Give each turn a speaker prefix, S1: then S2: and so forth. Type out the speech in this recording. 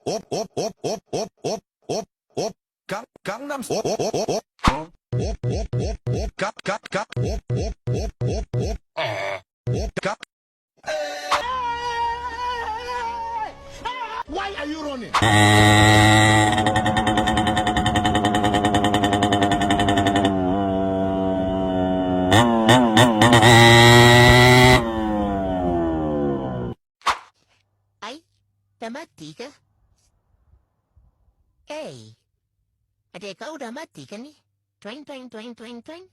S1: Op, op, op, op, op, op, op, op. Gangnam Style. Op, op, op, op. Op, op, op, op. Op, op, op, op, op. Op,
S2: Why are you running?
S3: Ay, dah mati ke? Hey, ada kau dah mati kan ni? Twing, twing, twing, twing, twing.